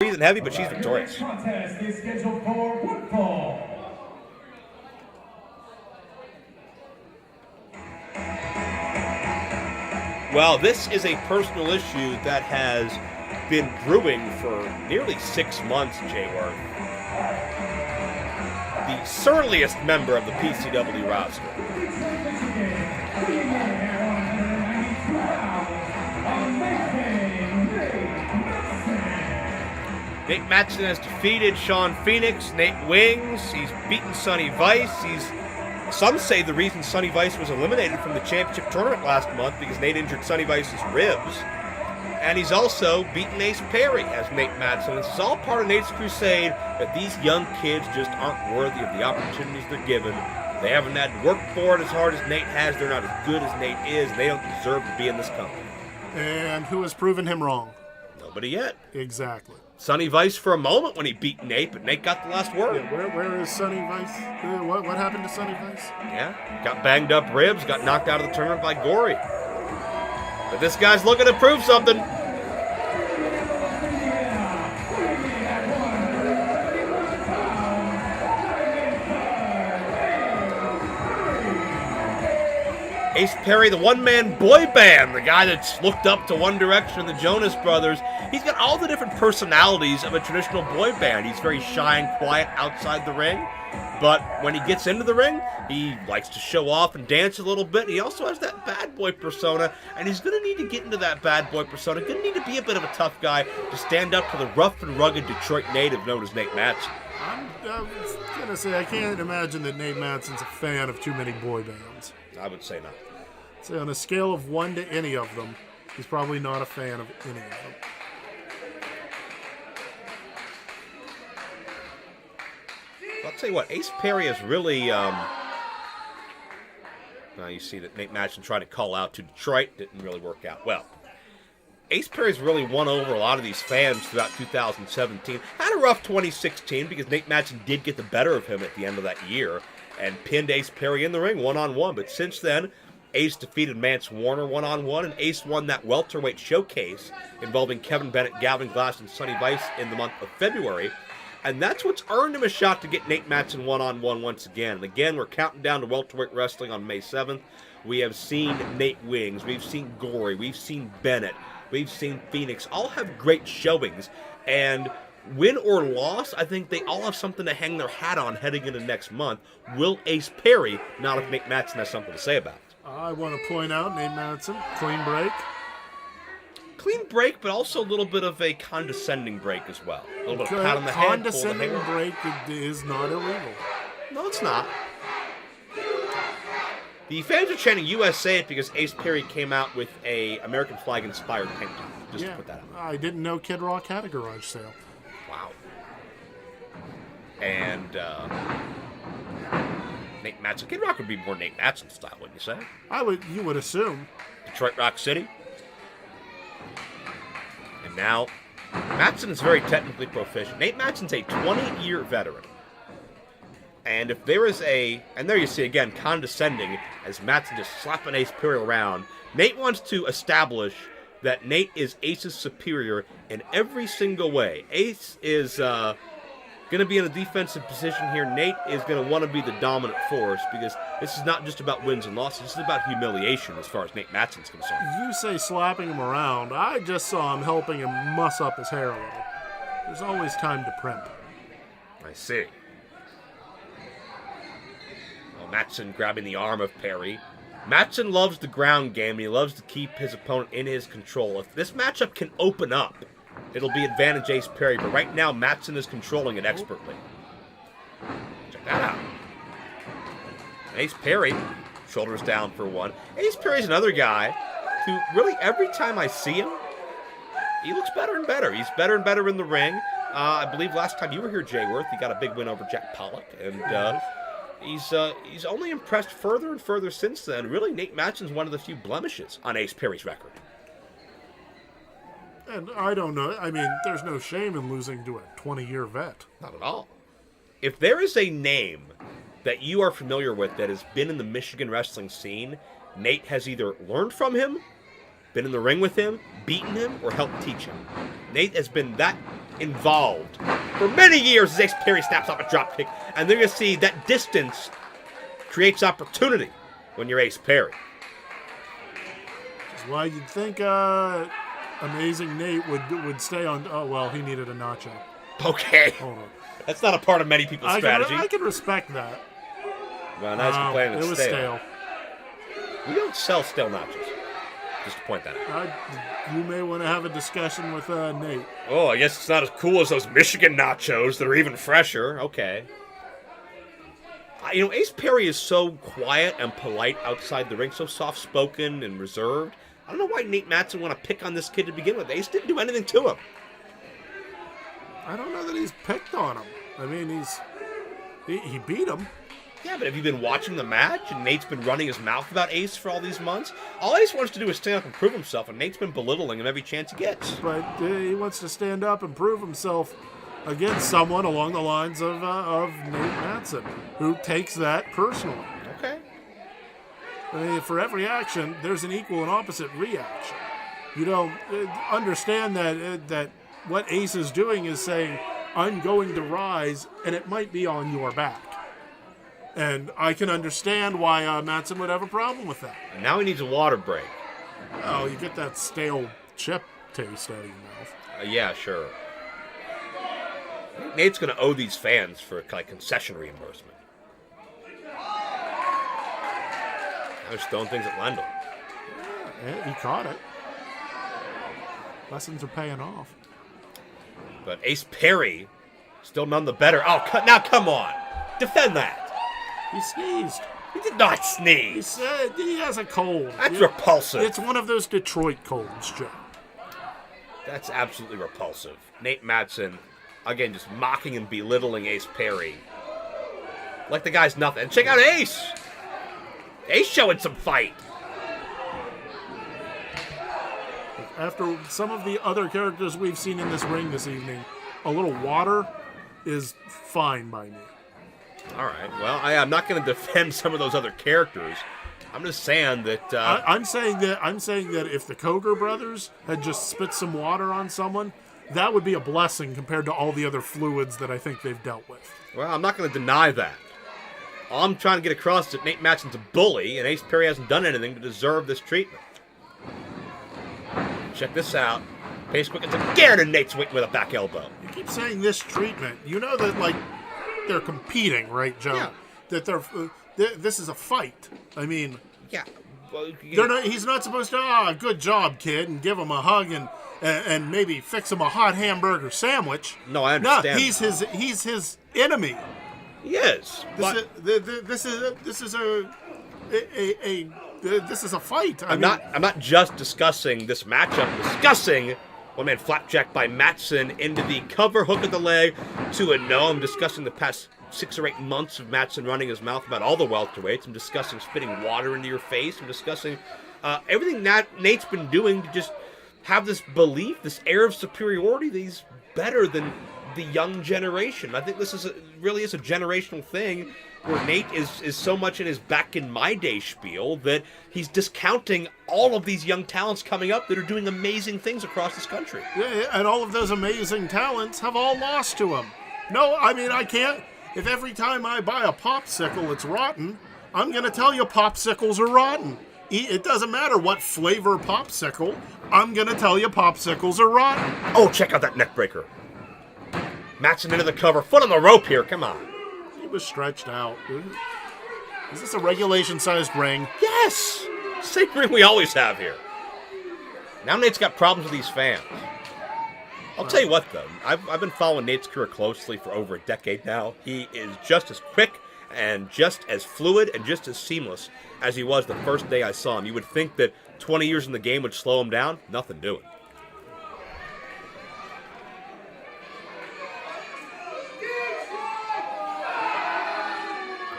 breathing heavy, but she's victorious. Contest is scheduled for one fall. Well, this is a personal issue that has been brewing for nearly 6 months, Jayworth. The surliest member of the PCW roster. Nate Mattson has defeated Sean Phoenix, Nate Wings. He's beaten Sonny Vice. Some say the reason Sonny Vice was eliminated from the championship tournament last month because Nate injured Sonny Vice's ribs. And he's also beaten Ace Perry as Nate Mattson. This is all part of Nate's crusade that these young kids just aren't worthy of the opportunities they're given. They haven't had to work for it as hard as Nate has. They're not as good as Nate is. They don't deserve to be in this company. And who has proven him wrong? Nobody yet. Exactly. Sonny Vice for a moment when he beat Nate, but Nate got the last word. Yeah, where is Sonny Vice? What happened to Sonny Vice? Yeah, got banged up ribs, got knocked out of the tournament by Gory. But this guy's looking to prove something. Ace Perry, the one-man boy band, the guy that's looked up to One Direction and the Jonas Brothers. He's got all the different personalities of a traditional boy band. He's very shy and quiet outside the ring, but when he gets into the ring, he likes to show off and dance a little bit. He also has that bad boy persona, and he's going to need to get into that bad boy persona. Going to need to be a bit of a tough guy to stand up to the rough and rugged Detroit native known as Nate Mattson. I'm going to say I can't imagine that Nate Mattson's a fan of too many boy bands. I would say not. So on a scale of 1 to any of them, he's probably not a fan of any of them. I'll tell you what, Ace Perry is really, now you see that Nate Mattson tried to call out to Detroit, didn't really work out well. Ace Perry's really won over a lot of these fans throughout 2017. Had a rough 2016 because Nate Mattson did get the better of him at the end of that year and pinned Ace Perry in the ring one-on-one. But since then, Ace defeated Mance Warner one-on-one, and Ace won that welterweight showcase involving Kevin Bennett, Gavin Glass, and Sonny Vice in the month of February. And that's what's earned him a shot to get Nate Mattson one-on-one once again. And again, we're counting down to welterweight wrestling on May 7th. We have seen Nate Wings, we've seen Gory, we've seen Bennett, we've seen Phoenix, all have great showings. And win or loss, I think they all have something to hang their hat on heading into next month. Will Ace Perry, not if Nate Mattson has something to say about it? I want to point out Nate Mattson, clean break. Clean break, but also a little bit of a condescending break as well. A little bit of pat on the head. Condescending break is not illegal. No, it's not. The fans are chanting USA because Ace Perry came out with a American flag-inspired tank top. Just to put that out. I didn't know Kid Rock had a garage sale. Wow. And Nate Mattson. Kid Rock would be more Nate Mattson style, wouldn't you say? You would assume. Detroit Rock City. And now, Mattson is very technically proficient. Nate Mattson's a 20-year veteran. And if there is and there you see again, condescending, as Mattson just slapping Ace Perry around, Nate wants to establish that Nate is Ace's superior in every single way. Ace is going to be in a defensive position here. Nate is going to want to be the dominant force because this is not just about wins and losses. This is about humiliation as far as Nate Mattson's concerned. You say slapping him around. I just saw him helping him muss up his hair a little. There's always time to primp. I see. Well, Mattson grabbing the arm of Perry. Mattson loves the ground game, and he loves to keep his opponent in his control. If this matchup can open up, it'll be advantage Ace Perry, but right now Mattson is controlling it expertly. Check that out. Ace Perry, shoulders down for one. Ace Perry's another guy who really every time I see him, he looks better and better. He's better and better in the ring. I believe last time you were here, Jayworth, he got a big win over Jack Pollock, and he's only impressed further and further since then. Really, Nate Mattson's one of the few blemishes on Ace Perry's record. And I don't know. I mean, there's no shame in losing to a 20-year vet. Not at all. If there is a name that you are familiar with that has been in the Michigan wrestling scene, Nate has either learned from him been in the ring with him, beaten him, or helped teach him. Nate has been that involved for many years as Ace Perry snaps off a dropkick, and they're going to see that distance creates opportunity when you're Ace Perry. That's why you'd think Amazing Nate would stay on. Oh, well, he needed a nacho. Okay. Hold on. That's not a part of many people's strategy. I can respect that. Well, now he's complaining it was stale. We don't sell stale nachos. Just to point that out. You may want to have a discussion with Nate. Oh, I guess it's not as cool as those Michigan nachos that are even fresher. Okay. Ace Perry is so quiet and polite outside the ring, so soft-spoken and reserved. I don't know why Nate Mattson want to pick on this kid to begin with. Ace didn't do anything to him. I don't know that he's picked on him. I mean, he beat him. Yeah, but have you been watching the match? And Nate's been running his mouth about Ace for all these months? All Ace wants to do is stand up and prove himself, and Nate's been belittling him every chance he gets. But he wants to stand up and prove himself against someone along the lines of Nate Mattson, who takes that personally. Okay. I mean, for every action, there's an equal and opposite reaction. You don't understand that what Ace is doing is saying, I'm going to rise, and it might be on your back. And I can understand why Mattson would have a problem with that. And now he needs a water break. Oh, you get that stale chip taste out of your mouth. Yeah, sure. Nate's going to owe these fans for concession reimbursement. I was throwing things at Lendl. Yeah, he caught it. Lessons are paying off. But Ace Perry, still none the better. Oh, now come on. Defend that. He sneezed. He did not sneeze. He said he has a cold. That's repulsive. It's one of those Detroit colds, Joe. That's absolutely repulsive. Nate Mattson, again, just mocking and belittling Ace Perry. Like the guy's nothing. And check out Ace. Ace showing some fight. After some of the other characters we've seen in this ring this evening, a little water is fine by me. All right. Well, I'm not going to defend some of those other characters. I'm just saying that. I'm saying that if the Coger brothers had just spit some water on someone, that would be a blessing compared to all the other fluids that I think they've dealt with. Well, I'm not going to deny that. All I'm trying to get across is that Nate Mattson's a bully, and Ace Perry hasn't done anything to deserve this treatment. Check this out. Pace quickens again, and Nate's waiting with a back elbow. You keep saying this treatment. You know that, they're competing, right, Joe? Yeah. That this is a fight. I mean, yeah. Well, he's not supposed to, good job, kid, and give him a hug and maybe fix him a hot hamburger sandwich. No, I understand. No, he's his enemy. He is. This is a fight. I'm not just discussing this matchup. I'm discussing one-man flapjack by Mattson into the cover hook of the leg to a no. I'm discussing the past 6 or 8 months of Mattson running his mouth about all the welterweights. I'm discussing spitting water into your face. I'm discussing everything Nate's been doing to just have this belief, this air of superiority that he's better than the young generation. I think this really is a generational thing where Nate is so much in his back in my day spiel that he's discounting all of these young talents coming up that are doing amazing things across this country. Yeah, and all of those amazing talents have all lost to him. No, I mean, I can't. If every time I buy a popsicle it's rotten, I'm going to tell you popsicles are rotten. It doesn't matter what flavor popsicle, I'm going to tell you popsicles are rotten. Oh, check out that neck breaker. Mattson into the cover, foot on the rope here, come on. He was stretched out. Is this a regulation-sized ring? Yes! Same ring we always have here. Now Nate's got problems with these fans. I'll tell you what, though. I've been following Nate's career closely for over a decade now. He is just as quick and just as fluid and just as seamless as he was the first day I saw him. You would think that 20 years in the game would slow him down. Nothing doing.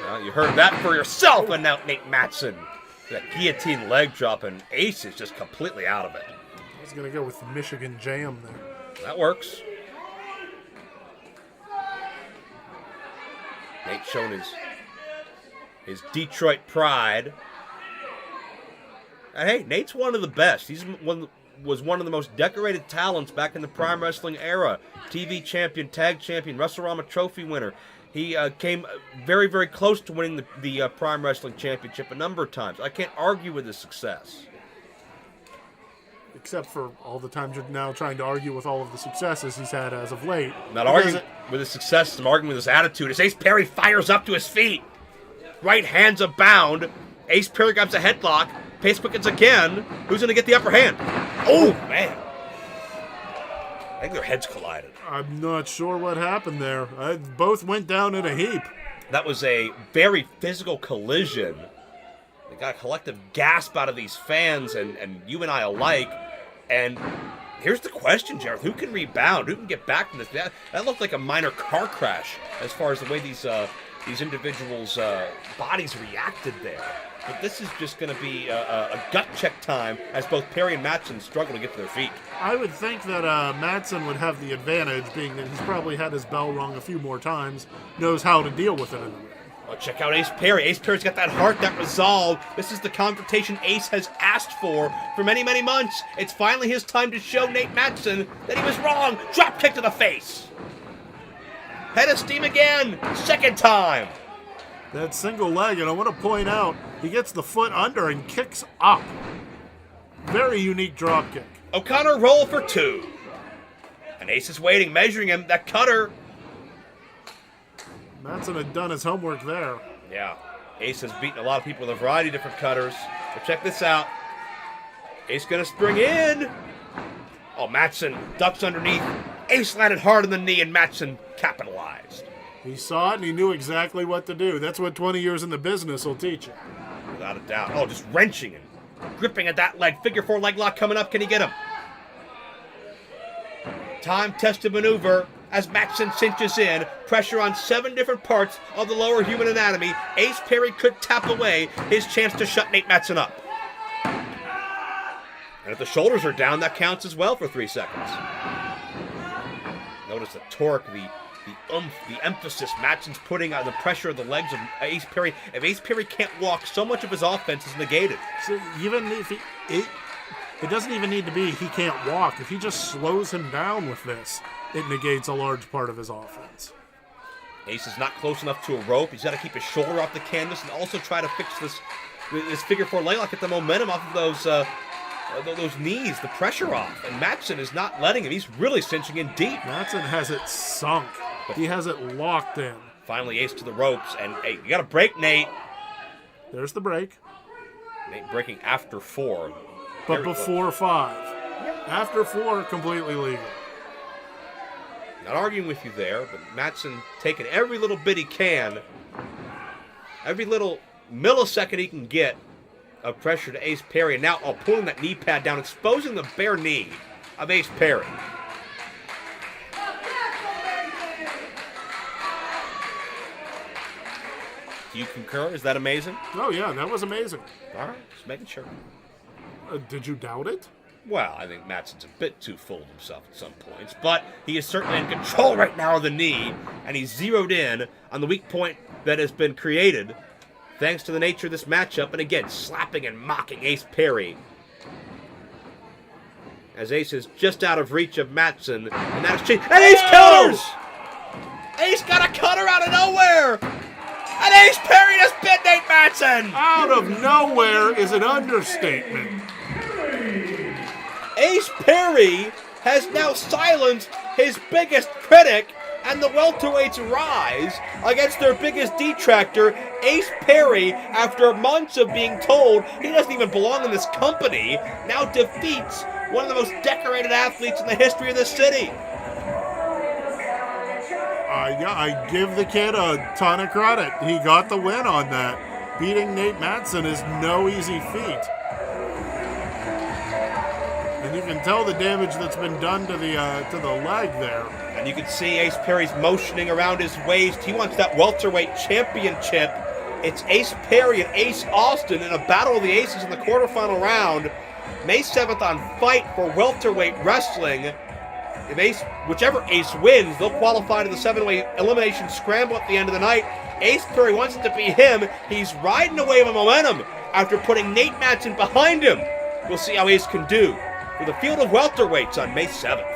Well, you heard that for yourself, and now Nate Mattson. That guillotine leg drop, and Ace is just completely out of it. I was going to go with the Michigan Jam there. That works. Nate showing his Detroit pride. And hey, Nate's one of the best. Was one of the most decorated talents back in the Prime Wrestling era. TV champion, tag champion, WrestleRama trophy winner. He came very, very close to winning the Prime Wrestling Championship a number of times. I can't argue with his success. Except for all the times you're now trying to argue with all of the successes he's had as of late. Not arguing with his success, I'm arguing with his attitude. As Ace Perry fires up to his feet. Right hand's a bound. Ace Perry grabs a headlock. Pace quickens again. Who's going to get the upper hand? Oh, man. I think their heads collided. I'm not sure what happened there. Both went down in a heap. That was a very physical collision. They got a collective gasp out of these fans and you and I alike. And here's the question, Jared. Who can rebound? Who can get back from this? That looked like a minor car crash as far as the way these individuals' bodies reacted there. But this is just going to be a gut check time as both Perry and Mattson struggle to get to their feet. I would think that Mattson would have the advantage, being that he's probably had his bell rung a few more times, knows how to deal with it in the ring. Oh, check out Ace Perry. Ace Perry's got that heart, that resolve. This is the confrontation Ace has asked for many, many months. It's finally his time to show Nate Mattson that he was wrong. Drop kick to the face. Head of steam again. Second time. That single leg, and I want to point out, he gets the foot under and kicks up. Very unique drop kick. O'Connor roll for two. And Ace is waiting, measuring him. That cutter. Mattson had done his homework there. Yeah. Ace has beaten a lot of people with a variety of different cutters. But check this out. Ace gonna spring in. Oh, Mattson ducks underneath. Ace landed hard on the knee, and Mattson capitalized. He saw it, and he knew exactly what to do. That's what 20 years in the business will teach you. Without a doubt. Oh, just wrenching and gripping at that leg. Figure four leg lock coming up. Can he get him? Time-tested maneuver as Mattson cinches in. Pressure on 7 different parts of the lower human anatomy. Ace Perry could tap away his chance to shut Nate Mattson up. And if the shoulders are down, that counts as well for 3 seconds. Notice the torque, the oomph, the emphasis Mattson's putting on the pressure of the legs of Ace Perry. If Ace Perry can't walk, so much of his offense is negated. So even if it doesn't even need to be he can't walk. If he just slows him down with this, it negates a large part of his offense. Ace is not close enough to a rope. He's got to keep his shoulder off the canvas and also try to fix this figure four leg lock, get the momentum off of those knees, the pressure off. And Mattson is not letting him. He's really cinching in deep. Mattson has it sunk. He has it locked in. Finally, Ace to the ropes. And, hey, you got to break, Nate. There's the break. Nate breaking after 4. But before 5. After 4, completely legal. Not arguing with you there, but Mattson taking every little bit he can, every little millisecond he can get of pressure to Ace Perry, and now pulling that knee pad down, exposing the bare knee of Ace Perry. Do you concur? Is that amazing? Oh, yeah, that was amazing. All right, just making sure. Did you doubt it? Well, I think Mattson's a bit too full of himself at some points, but he is certainly in control right now of the knee, and he's zeroed in on the weak point that has been created thanks to the nature of this matchup, and again, slapping and mocking Ace Perry. As Ace is just out of reach of Mattson, and that exchange, and Ace counters! Ace got a cutter out of nowhere! And Ace Perry just bit Nate Mattson! Out of nowhere is an understatement. Ace Perry has now silenced his biggest critic, and the welterweights rise against their biggest detractor. Ace Perry, after months of being told he doesn't even belong in this company, now defeats one of the most decorated athletes in the history of the city. Yeah, I give the kid a ton of credit. He got the win on that. Beating Nate Mattson is no easy feat. And you can tell the damage that's been done to the leg there. And you can see Ace Perry's motioning around his waist. He wants that welterweight championship. It's Ace Perry and Ace Austin in a battle of the aces in the quarterfinal round. May 7th on Fight for welterweight wrestling. If whichever Ace wins, they'll qualify to the 7-way elimination scramble at the end of the night. Ace Perry wants it to be him. He's riding a wave of momentum. after putting Nate Mattson behind him. We'll see how Ace can do for the field of welterweights on May 7th.